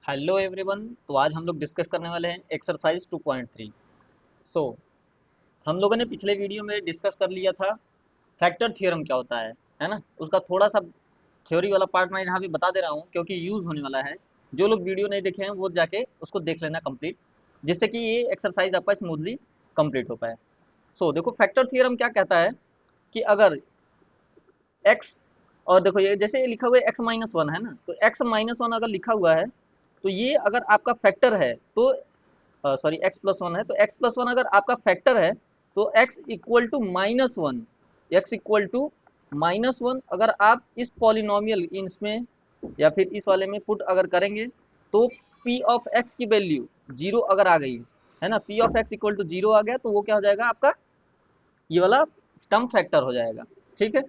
Hello everyone. तो आज हम लोग डिस्कस करने वाले हैं एक्सरसाइज 2.3। सो हम लोगों ने पिछले वीडियो में डिस्कस कर लिया था फैक्टर थ्योरम क्या होता है ना। उसका थोड़ा सा थ्योरी वाला पार्ट मैं यहाँ पे बता दे रहा हूँ क्योंकि यूज़ होने वाला है। जो लोग वीडियो नहीं देखे हैं वो जाके उसको देख लेना कंप्लीट, जिससे कि ये एक्सरसाइज आपका स्मूथली कंप्लीट हो पाए। सो देखो फैक्टर थ्योरम क्या कहता है कि अगर एक्स, और देखो ये जैसे ये लिखा हुआ है एक्स माइनस वन है ना, तो एक्स माइनस वन अगर लिखा हुआ है तो ये अगर आपका फैक्टर है तो सॉरी एक्स प्लस वन है, तो एक्स प्लस वन अगर आपका फैक्टर है तो x equal to minus one, x equal to minus one अगर आप इस पॉलिनोमियल इसमें या फिर इस वाले में पुट अगर करेंगे तो पी ऑफ एक्स की वैल्यू जीरो अगर आ गई है ना, P of x equal to zero आ गया तो वो क्या हो जाएगा आपका, ये वाला टर्म फैक्टर हो जाएगा। ठीक है।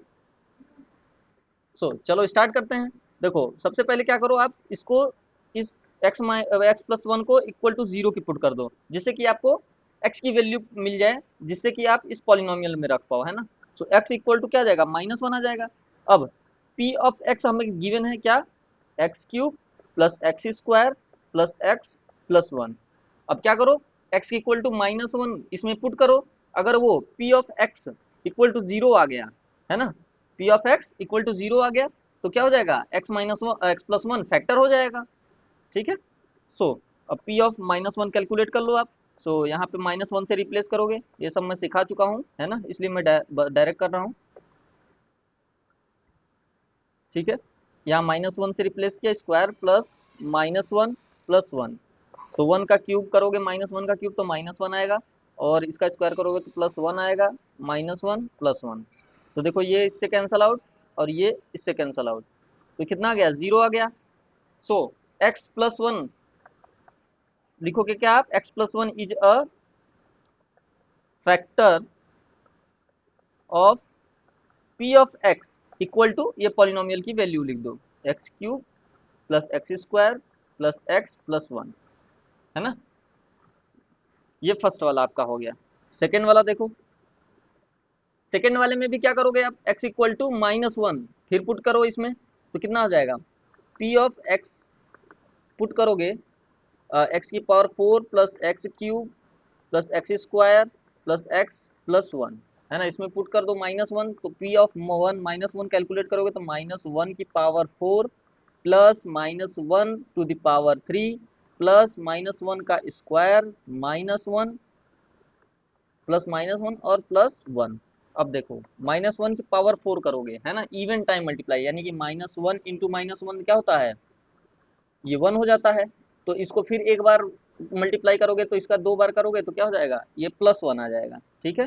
चलो स्टार्ट करते हैं। देखो सबसे पहले क्या करो, आप इसको इस एक्स प्लस वन को इक्वल टू जीरो की पुट कर दो, जिससे कि आपको एक्स की वैल्यू मिल जाए, जिससे कि आप इस पॉलिनोमियल में रख पाओ, है ना। एक्स इक्वल टू क्या आ जाएगा, माइनस वन आ जाएगा। अब पी ऑफ एक्स हमें गिवन है क्या, X cube plus x square plus x plus one. अब क्या करो, X equal to minus one इसमें पुट करो। अगर वो P of x equal to zero आ गया, है ना, P of x equal to zero आ गया तो क्या हो जाएगा, X minus one X plus one factor हो जाएगा। ठीक है। सो अब P of minus one calculate कर लो आप। यहाँ पे माइनस वन से रिप्लेस करोगे, ये सब मैं सिखा चुका हूँ है ना, इसलिए मैं डायरेक्ट कर रहा हूँ। ठीक है। यहाँ माइनस वन से रिप्लेस किया, square plus minus one plus one. One का क्यूब करोगे, माइनस वन का क्यूब तो माइनस वन आएगा, और इसका स्क्वायर करोगे तो प्लस वन आएगा, माइनस वन प्लस वन। तो देखो ये इससे कैंसल आउट और ये इससे कैंसल आउट, तो कितना आ गया, जीरो आ गया। सो एक्स प्लस वन लिखोगे क्या आप, x plus one is a factor of P of x equal to, ये पॉलिनोमियल की वैल्यू लिख दो, x cube plus x square plus x plus one, है ना। ये फर्स्ट वाला आपका हो गया। सेकेंड वाला देखो, सेकेंड वाले में भी क्या करोगे आप, x equal to minus one फिर पुट करो इसमें, तो कितना हो जाएगा, p ऑफ x पुट करोगे, एक्स की power four plus x cube plus x square plus x plus one, है ना, इसमें पुट कर दो माइनस वन, तो p of one minus one calculate करोगे तो माइनस वन की power four plus minus one to the power three plus minus one का square minus one plus minus one और प्लस वन। अब देखो माइनस वन की power four करोगे, है ना, इवन टाइम मल्टीप्लाई, यानी कि minus one into minus one क्या होता है, ये वन हो जाता है। तो इसको फिर एक बार मल्टीप्लाई करोगे तो इसका दो बार करोगे तो क्या हो जाएगा, ये प्लस वन आ जाएगा। ठीक है,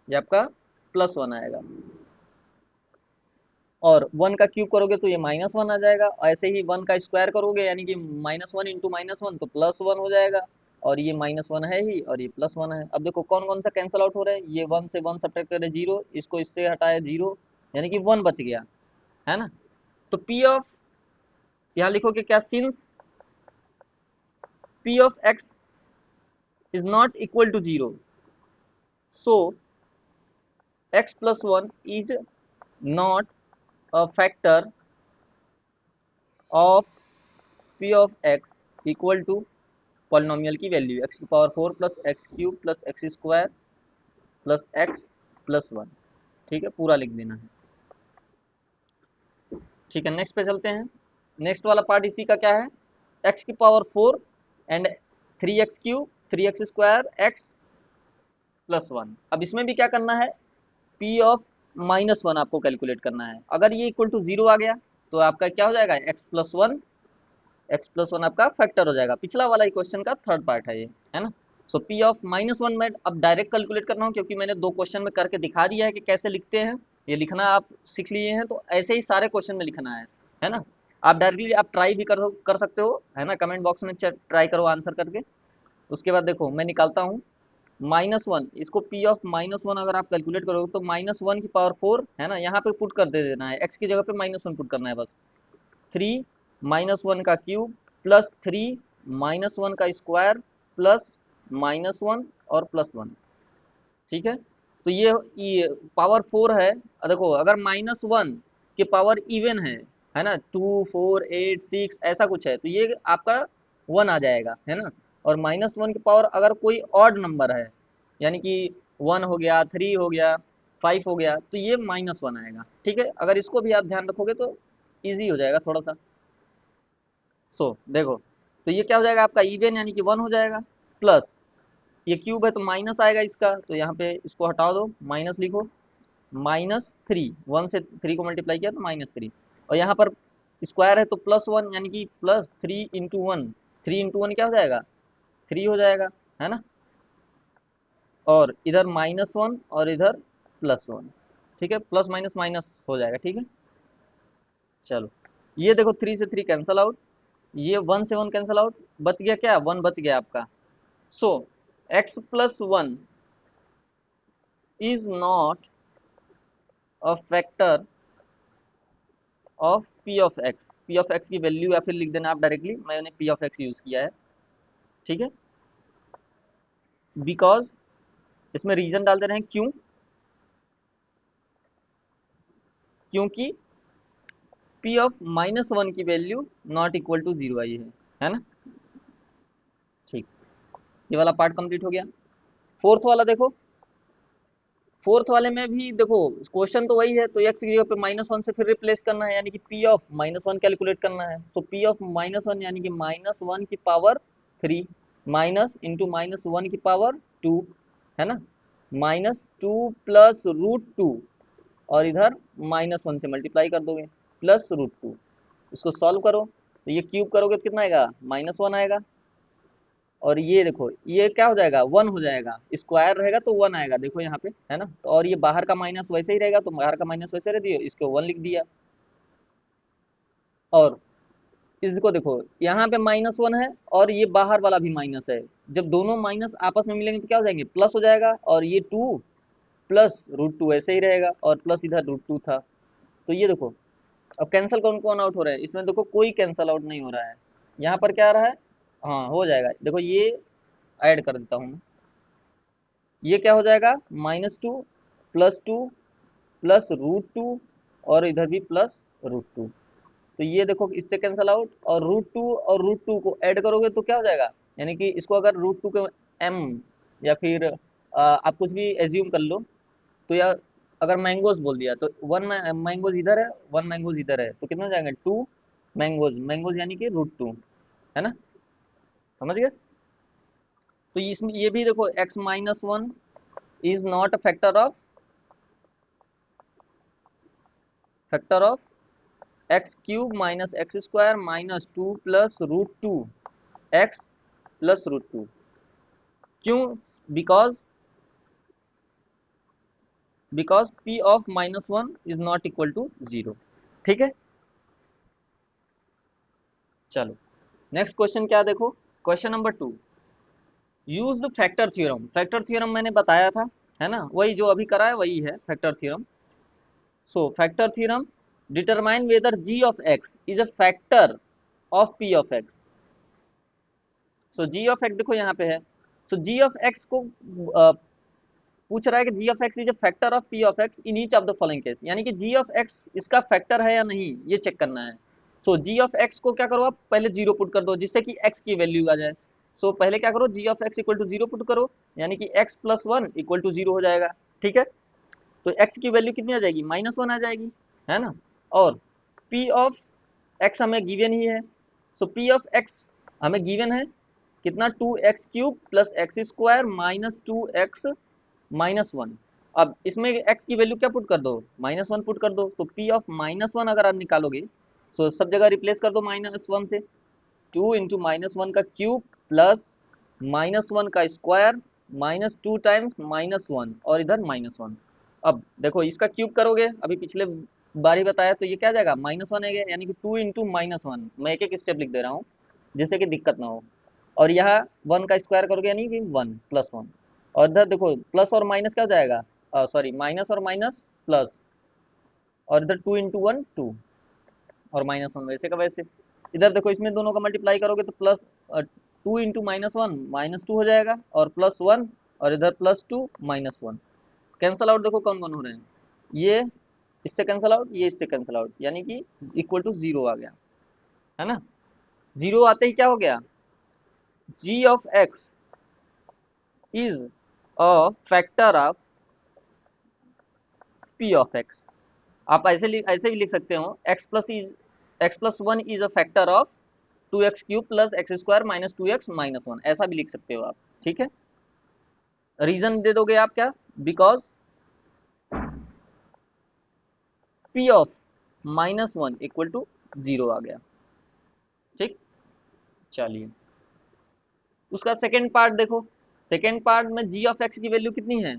ये आपका प्लस वन आएगा, और वन का क्यूब करोगे तो ये माइनस वन आ जाएगा। ऐसे ही वन का स्क्वायर करोगे यानी कि minus one into minus one तो प्लस वन हो जाएगा, और ये माइनस वन है ही और ये प्लस वन है। अब देखो कौन कौन सा कैंसिल आउट हो रहा है, ये वन से वन सब्ट्रैक्ट करे जीरो, इसको इससे हटाया जीरो, यानी कि वन बच गया, है ना। तो पी ऑफ, यहाँ लिखोगे क्या, since P of x is not equal to zero, so x plus one is not a factor of P of x equal to polynomial की वैल्यू एक्स की power four plus x cube plus x square plus x plus one. ठीक है, पूरा लिख देना है। ठीक है, नेक्स्ट पे चलते हैं। नेक्स्ट वाला पार्ट इसी का क्या है, एक्स की power four and three x cube three x square x plus one. अब इसमें भी क्या करना है, पी ऑफ माइनस वन आपको कैलकुलेट करना है। अगर ये इक्वल टू जीरो आ गया तो आपका क्या हो जाएगा, x plus one, X plus one आपका फैक्टर हो जाएगा। पिछला वाला ही क्वेश्चन का थर्ड पार्ट है ये, है ना। पी ऑफ माइनस वन मैं अब डायरेक्ट कैलकुलेट कर रहा हूँ क्योंकि मैंने दो क्वेश्चन में करके दिखा दिया है कि कैसे लिखते हैं, ये लिखना आप सीख लिए हैं, तो ऐसे ही सारे क्वेश्चन में लिखना है ना। आप डायरेक्टली आप ट्राई भी कर सकते हो, है ना, कमेंट बॉक्स में ट्राई करो आंसर करके। उसके बाद देखो मैं निकालता हूँ माइनस वन, इसको पी ऑफ माइनस वन अगर आप कैलकुलेट करोगे तो माइनस वन की पावर फोर, है ना, यहाँ पे पुट कर दे देना है, एक्स की जगह पे माइनस वन पुट करना है बस, थ्री माइनस वन का cube plus three minus one का स्क्वायर प्लस माइनस वन और प्लस वन। ठीक है, तो ये पावर फोर है। देखो अगर माइनस वन के पावर इवन है है ना, 2 4 8 6 ऐसा कुछ है, तो ये आपका 1 आ जाएगा, है ना। और -1 की पावर अगर कोई ऑड नंबर है, यानी कि 1 हो गया, 3 हो गया, 5 हो गया, तो ये -1 आएगा, ठीक है। अगर इसको भी आप ध्यान रखोगे तो ईजी हो जाएगा थोड़ा सा। देखो, तो ये क्या हो जाएगा आपका इवन, यानी कि 1 हो जाएगा, प्लस ये क्यूब है तो माइनस आएगा इसका, तो यहाँ पे इसको हटा दो, माइनस लिखो, -3, 1 से 3 को मल्टीप्लाई किया तो -3, और यहाँ पर स्क्वायर है तो +1, यानी कि +3 × 1, 3 × 1 क्या हो जाएगा, 3 हो जाएगा, है ना। और इधर -1 और इधर +1, ठीक है, प्लस माइनस माइनस हो जाएगा, ठीक है। चलो, ये देखो 3 से 3 कैंसल आउट, ये 1 से 1 कैंसल आउट, बच गया क्या, 1 बच गया आपका। सो x+1 is not a factor of p(x). p(x) की वैल्यू या फिर लिख देना आप डायरेक्टली, मैंने p(x) यूज किया है, ठीक है। बिकॉज इसमें रीजन डाल दे रहे हैं, क्योंकि p(-1) की वैल्यू नॉट इक्वल टू 0 आई है ना। ठीक, ये वाला पार्ट कंप्लीट हो गया। फोर्थ वाला देखो, फोर्थ वाले में भी देखो क्वेश्चन तो वही है, तो x की जगह पे -1 से फिर रिप्लेस करना है, यानी कि p(-1) कैलकुलेट करना है। सो p(-1) यानी कि -1 की पावर 3 माइनस इंटू -1 की पावर 2, है ना, -2 प्लस √2, और इधर -1 से मल्टीप्लाई कर दोगे, प्लस √2। इसको सॉल्व करो तो ये क्यूब करोगे तो कितना आएगा, -1 आएगा। और ये देखो ये क्या हो जाएगा, 1 हो जाएगा, स्क्वायर रहेगा तो 1 आएगा, देखो यहाँ पे, है ना। तो और ये बाहर का माइनस वैसे ही रहेगा, तो बाहर का माइनस वैसे रह दिया, इसको 1 लिख दिया। और इसको देखो यहाँ पे -1 है और ये बाहर वाला भी माइनस है, जब दोनों माइनस आपस में मिलेंगे तो क्या हो जाएंगे, प्लस हो जाएगा, और ये 2 प्लस √2 ऐसे ही रहेगा, और प्लस इधर √2 था। तो ये देखो, अब कैंसिल कौन कौन आउट हो रहा है, इसमें देखो कोई कैंसिल आउट नहीं हो रहा है। यहाँ पर क्या आ रहा है, हाँ हो जाएगा, देखो ये ऐड कर देता हूँ, ये क्या हो जाएगा, -2 +2 प्लस √2, और इधर भी प्लस √2। तो ये देखो इससे कैंसल आउट, और √2 और √2 को ऐड करोगे तो क्या हो जाएगा, यानी कि इसको अगर √2 के m, या फिर आप कुछ भी एज्यूम कर लो, तो या अगर मैंगोज बोल दिया तो 1 मैंगोज इधर है, 1 मैंगोज इधर है, तो कितना हो जाएंगे, 2 मैंगोज, मैंगोज यानी कि √2, है ना, समझ गए। तो इसमें ये भी देखो x-1 is not a factor of x³ minus x² minus 2 plus √2 x plus √2, क्यों, because p(-1) is not equal to 0, ठीक है। चलो, नेक्स्ट क्वेश्चन क्या देखो, question number 2, use the factor theorem. Factor theorem मैंने बताया था, है ना, वही जो अभी करा है वही है factor theorem. So factor theorem determine whether g(x) is a factor of p(x). So g(x) देखो यहाँ पे है, सो g(x) को पूछ रहा है कि g(x) is a factor of p(x) in each of the following case, यानी कि g(x) इसका फैक्टर है या नहीं, ये चेक करना है। सो g(x) को क्या करो, आप पहले 0 पुट कर दो, जिससे कि x की वैल्यू आ जाए। सो पहले क्या करो, g(x) इक्वल टू 0 पुट करो, यानी कि x+1 इक्वल टू 0 हो जाएगा, ठीक है। तो x की वैल्यू कितनी आ जाएगी, -1 आ जाएगी, है ना। और p(x) हमें गिवन ही है, सो p(x) हमें गिवन है कितना, 2x³ plus x² minus 2x-1। अब इसमें x की वैल्यू क्या पुट कर दो, -1 पुट कर दो। सो p(-1) अगर आप निकालोगे, सो सब जगह रिप्लेस कर दो -1 से, 2 इंटू -1 का क्यूब प्लस -1 का स्क्वायर माइनस 2 टाइम्स -1, और इधर -1। अब देखो इसका क्यूब करोगे, अभी पिछले बार ही बताया, तो ये क्या आ जाएगा, -1 है, यानी कि 2 इंटू -1, मैं एक एक स्टेप लिख दे रहा हूँ जिससे कि दिक्कत ना हो। और यहाँ 1 का स्क्वायर करोगे, यानी कि 1 +1, और इधर देखो प्लस और माइनस क्या हो जाएगा, सॉरी माइनस और माइनस प्लस, और इधर 2 इंटू 1 2, और -1 वैसे का वैसे। इधर देखो इसमें दोनों का मल्टीप्लाई करोगे तो प्लस 2 इंटू -1 -2 हो जाएगा, और +1, और इधर +2 -1, कैंसल आउट देखो कौन कौन हो रहे हैं, ये इससे कैंसिल आउट, ये इससे कैंसिल आउट, यानी कि इक्वल टू जीरो आ गया, है ना। जीरो आते ही क्या हो गया, G of x is a factor of P of X. आप ऐसे भी लिख सकते हो, X plus one is a factor of two X cube plus x square minus two X minus one, ऐसा भी लिख सकते हो आप, ठीक है। रीजन दे दोगे आप क्या, because P of minus one equal to zero आ गया, ठीक। चलिए उसका सेकेंड पार्ट देखो, सेकेंड पार्ट में जी ऑफ एक्स की वैल्यू कितनी है,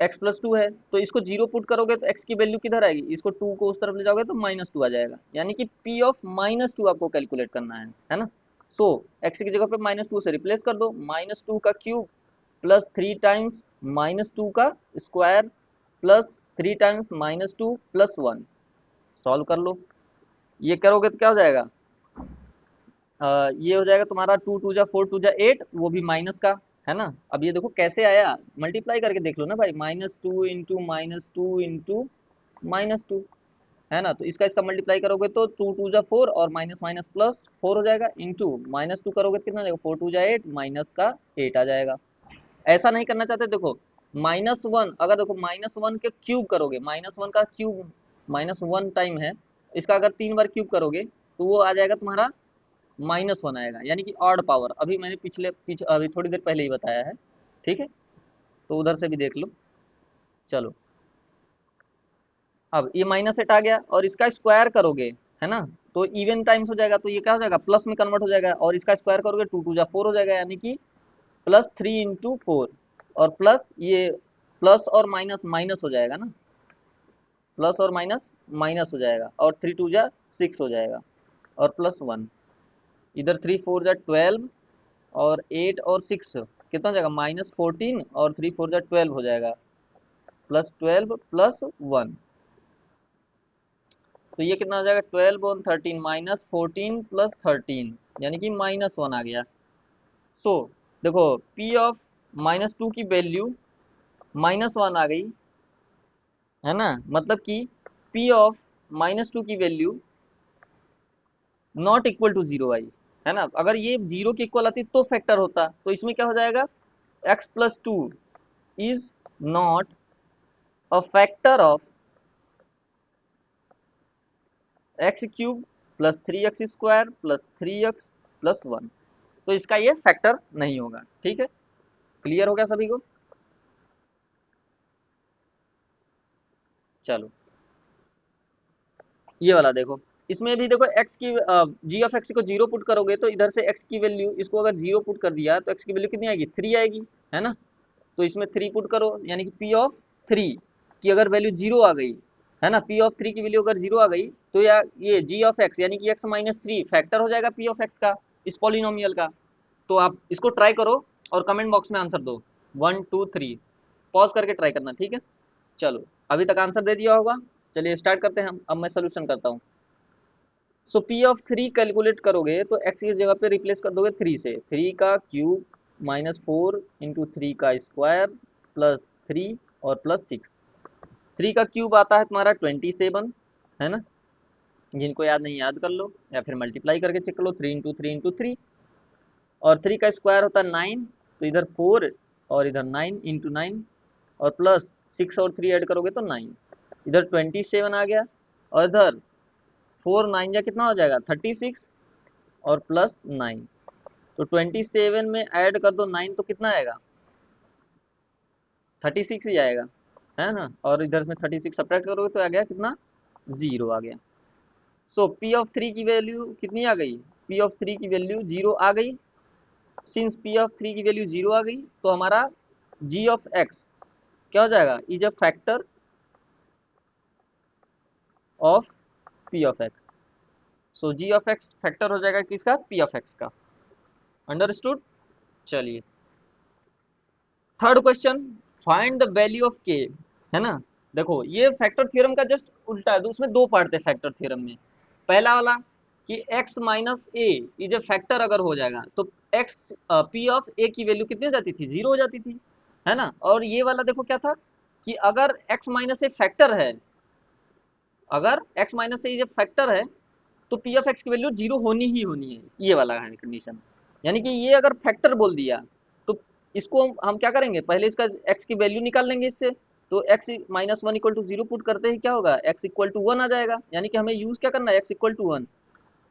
एक्स प्लस टू है, तो इसको जीरो पुट करोगे तो एक्स की वैल्यू किधर आएगी, इसको टू को उस तरफ ले जाओगे तो माइनस टू आ जाएगा, यानी कि पी ऑफ माइनस टू आपको कैलकुलेट करना है ना। सो एक्स की जगह पे माइनस टू से रिप्लेस कर दो, माइनस टू का cube plus three times minus two का square plus three times minus two plus one, solve कर लो। ये करोगे तो क्या हो जाएगा, ये हो जाएगा तुम्हारा टू टू जा फोर टू जा एट, वो भी माइनस का, है ना। अब ये देखो कैसे आया, मल्टीप्लाई करके देख लो ना भाई, minus two into minus two, है ना। तो इसका इसका मल्टीप्लाई करोगे तो टू टू जा फोर और माइनस माइनस प्लस फोर हो जाएगा, इंटू माइनस टू करोगे तो कितना आ जाएगा, फोर टू जा एट माइनस का एट आ जाएगा। ऐसा नहीं करना चाहते, देखो माइनस वन, अगर देखो माइनस वन के क्यूब करोगे, माइनस वन का क्यूब माइनस वन टाइम है, इसका अगर तीन बार क्यूब करोगे तो वो आ जाएगा तुम्हारा माइनस वन आएगा, यानी कि ऑड पावर, अभी मैंने अभी थोड़ी देर पहले ही बताया है, ठीक है। तो उधर से भी देख लो। चलो अब ये माइनस एट आ गया और इसका स्क्वायर करोगे, है ना, तो इवन टाइम्स हो जाएगा, तो ये क्या हो जाएगा, प्लस में कन्वर्ट हो जाएगा, और इसका स्क्वायर करोगे टू टू जा फोर हो जाएगा, यानी कि प्लस थ्री इंटू फोर, और प्लस ये प्लस और माइनस माइनस हो जाएगा ना, प्लस और माइनस माइनस हो जाएगा, और थ्री टू जा सिक्स हो जाएगा, और प्लस वन, इधर थ्री फोर जा ट्वेल्व, और एट और सिक्स कितना हो जाएगा, माइनस फोर्टीन, और थ्री फोर जा ट्वेल्व हो जाएगा, प्लस ट्वेल्व प्लस वन, तो ये कितना हो जाएगा, ट्वेल्व और thirteen minus fourteen plus thirteen, यानी कि माइनस वन आ गया। सो देखो पी ऑफ माइनस टू की वैल्यू माइनस वन आ गई, है ना, मतलब कि पी ऑफ माइनस टू की value not equal to zero आई, है ना। अगर ये जीरो के इक्वल आती तो फैक्टर होता, तो इसमें क्या हो जाएगा, x plus two is not a factor of x cube plus three x square plus three x plus one, तो इसका ये फैक्टर नहीं होगा, ठीक है। क्लियर हो गया सभी को। चलो ये वाला देखो, इसमें भी देखो एक्स की जी ऑफ एक्स को जीरो पुट करोगे तो इधर से एक्स की वैल्यू, इसको अगर जीरो पुट कर दिया तो एक्स की वैल्यू कितनी आएगी, थ्री आएगी, है ना। तो इसमें थ्री पुट करो, यानी कि पी ऑफ थ्री की अगर वैल्यू जीरो आ गई, है ना, पी ऑफ थ्री की वैल्यू अगर जीरो आ गई तो या ये जी ऑफ एक्स यानी कि एक्स माइनस थ्री फैक्टर हो जाएगा पी ऑफ एक्स का, इस पॉलिनोमियल का। तो आप इसको ट्राई करो और कमेंट बॉक्स में आंसर दो, वन टू थ्री, पॉज करके ट्राई करना, ठीक है। चलो अभी तक आंसर दे दिया होगा, चलिए स्टार्ट करते हैं हम, अब मैं सोल्यूशन करता हूँ। सो पी ऑफ थ्री कैलकुलेट करोगे तो एक्स की जगह पे रिप्लेस कर दोगे थ्री से, थ्री का cube minus four into three का स्क्वायर प्लस थ्री और प्लस सिक्स, थ्री का क्यूब आता है तुम्हारा 27, है ना, जिनको याद नहीं याद कर लो, या फिर मल्टीप्लाई करके चेक कर लो, थ्री इंटू थ्री, और थ्री का स्क्वायर होता है नाइन, तो इधर फोर और इधर नाइन इंटू नाइन, और प्लस सिक्स और थ्री ऐड करोगे तो नाइन, इधर 27 आ गया, और इधर फोर नाइन या कितना हो जाएगा 36, और प्लस नाइन, तो 27 में ऐड कर दो नाइन तो कितना आएगा, 36 ही आएगा, है ना, और इधर में 36 सब्ट्रैक्ट करोगे तो आ गया कितना, जीरो आ गया। सो पी ऑफ थ्री की वैल्यू कितनी आ गई, पी ऑफ थ्री की वैल्यू जीरो आ गई, सिंस पी ऑफ थ्री की वैल्यू जीरो आ गई तो हमारा जी ऑफ एक्स क्या हो जाएगा, is a factor of P of x. So G of x factor हो जाएगा किसका, पी ऑफ एक्स का, अंडरस्टूड। चलिए third question, find the value of K, है ना। देखो ये फैक्टर थ्योरम का जस्ट उल्टा है, तो उसमें दो पार्ट थे फैक्टर थ्योरम में। पहला वाला कि x minus A is a factor अगर हो जाएगा तो x पी ऑफ ए की वैल्यू कितनी हो जाती थी, जीरो हो जाती थी, है ना। और ये वाला देखो क्या था कि अगर x माइनस ए फैक्टर है अगर x माइनस से जब फैक्टर है तो पी ऑफ एक्स की वैल्यू जीरो होनी ही होनी है, ये वाला है कंडीशन। यानी कि ये अगर फैक्टर बोल दिया तो इसको हम क्या करेंगे, पहले इसका x की वैल्यू निकाल लेंगे इससे। तो x minus one equal to zero put करते ही क्या होगा, x इक्वल टू वन आ जाएगा। यानी कि हमें यूज क्या करना है, x इक्वल टू वन।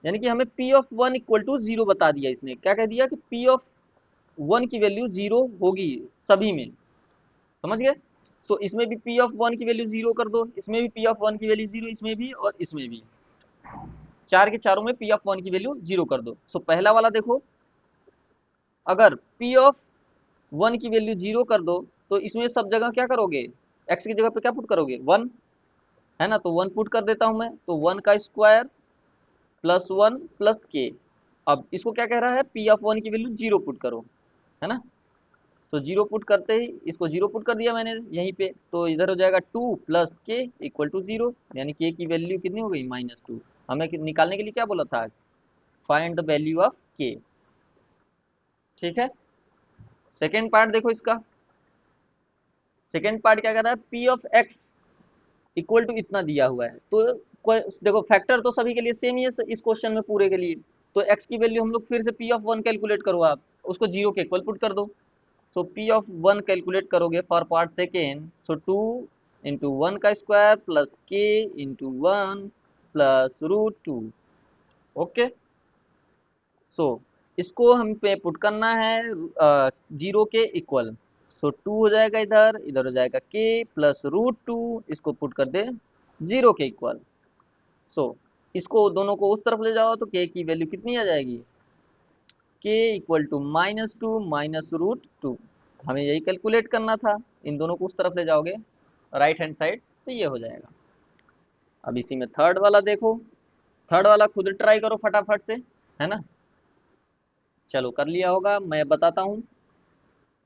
यानी कि हमें p of one equal to zero बता दिया इसने, क्या कह दिया कि p ऑफ वन की वैल्यू जीरो होगी सभी में। समझ गए। सो इसमें भी p ऑफ वन की वैल्यू जीरो कर दो, इसमें भी p ऑफ वन की वैल्यू जीरो, इसमें भी और इसमें भी, चार के चारों में पी ऑफ वन की वैल्यू जीरो कर दो। सो पहला वाला देखो, अगर पी ऑफ वन की वैल्यू जीरो कर दो तो इसमें सब जगह क्या करोगे, एक्स की जगह पे क्या पुट करोगे, वन, है ना। तो वन पुट कर देता हूं मैं, तो वन का स्क्वायर प्लस वन प्लस के। अब इसको क्या कह रहा है, पी ऑफ वन की वैल्यू जीरो पुट करो, है ना। सो जीरो पुट करते ही इसको जीरो पुट कर दिया मैंने यहीं पे, तो इधर हो जाएगा टू प्लस के इक्वल टू जीरो। यानी के की वैल्यू कितनी हो गई, माइनस टू। हमें निकालने के लिए क्या बोला था, फाइंड द वैल्यू ऑफ के। ठीक है। सेकेंड पार्ट देखो इसका, सेकेंड पार्ट क्या कर रहा है, P of x equal to इतना दिया हुआ है। तो देखो फैक्टर तो सभी के लिए सेम ही है इस क्वेश्चन में पूरे के लिए। तो एक्स की वैल्यू हम लोग फिर से पी ऑफ वन कैलकुलेट करो आप, उसको जीरो के इक्वल पुट कर दो। So P of one calculate करोगे for part second, so two into one का square plus K into one plus root two. Okay. So इसको हम पे पुट करना है जीरो के इक्वल। सो टू हो जाएगा इधर, इधर हो जाएगा के प्लस रूट टू, इसको पुट कर दे जीरो के इक्वल। सो इसको दोनों को उस तरफ ले जाओ तो के की वैल्यू कितनी आ जाएगी, K equal to minus two minus root two. हमें यही कैलकुलेट करना था, इन दोनों को उस तरफ ले जाओगे राइट हैंड साइड तो ये हो जाएगा। अब इसी में थर्ड वाला देखो, थर्ड वाला खुद ट्राई करो फटाफट से, है ना। चलो कर लिया होगा, मैं बताता हूँ।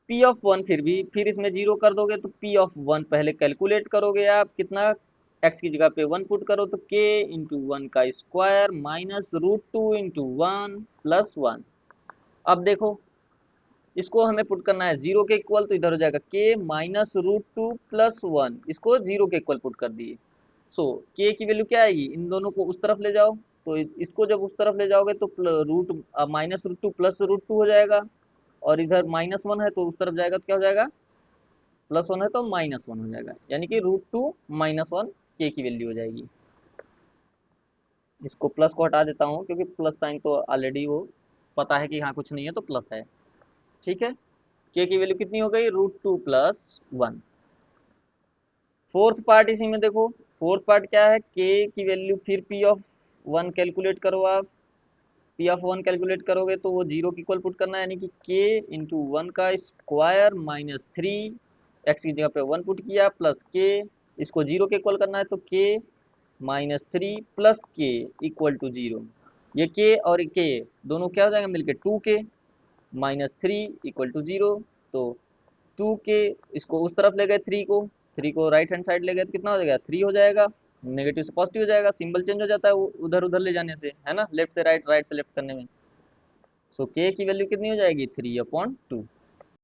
पी ऑफ वन फिर इसमें जीरो कर दोगे तो पी ऑफ वन पहले कैलकुलेट करोगे आप कितना, एक्स की जगह पे वन पुट करो तो के इंटू वन का square minus root two into one plus one. अब देखो इसको हमें पुट करना है जीरो के इक्वल, तो इधर हो जाएगा K minus root two plus one, इसको जीरो के इक्वल पुट कर दिए। सो के की वैल्यू क्या आएगी, इन दोनों को उस तरफ ले जाओ, तो इसको जब उस तरफ ले जाओगे तो root minus root two plus root two हो जाएगा, और इधर माइनस वन है तो उस तरफ जाएगा तो क्या हो जाएगा, प्लस वन है तो माइनस वन हो जाएगा। यानी कि रूट टू माइनस वन के की वैल्यू हो जाएगी। इसको प्लस को हटा देता हूँ क्योंकि प्लस साइन तो ऑलरेडी वो पता है कि हाँ कुछ नहीं है तो प्लस है। ठीक है। के की वैल्यू कितनी हो गई, root two plus one. Fourth part इसी में देखो, फोर्थ पार्ट क्या है, के की वैल्यू फिर पी ऑफ वन कैलकुलेट करो आप। पी ऑफ वन कैलकुलेट करोगे तो वो जीरो की इक्वल पुट करना है, यानी कि के इंटू वन का स्क्वायर माइनस थ्री, एक्स की जगह पे वन पुट किया प्लस के, इसको जीरो के इक्वल करना है तो के माइनस थ्री प्लस के इक्वल टू जीरो। ये के और के दोनों क्या हो जाएंगे मिलके, two K minus three equal to zero. तो टू के, इसको उस तरफ ले गए थ्री को राइट हैंड साइड ले गए तो कितना हो जाएगा, थ्री हो जाएगा। नेगेटिव से पॉजिटिव हो जाएगा, सिंबल चेंज हो जाता है उधर उधर ले जाने से, है ना, लेफ्ट से राइट राइट से लेफ्ट करने में। सो के की वैल्यू कितनी हो जाएगी, थ्री अपॉन टू।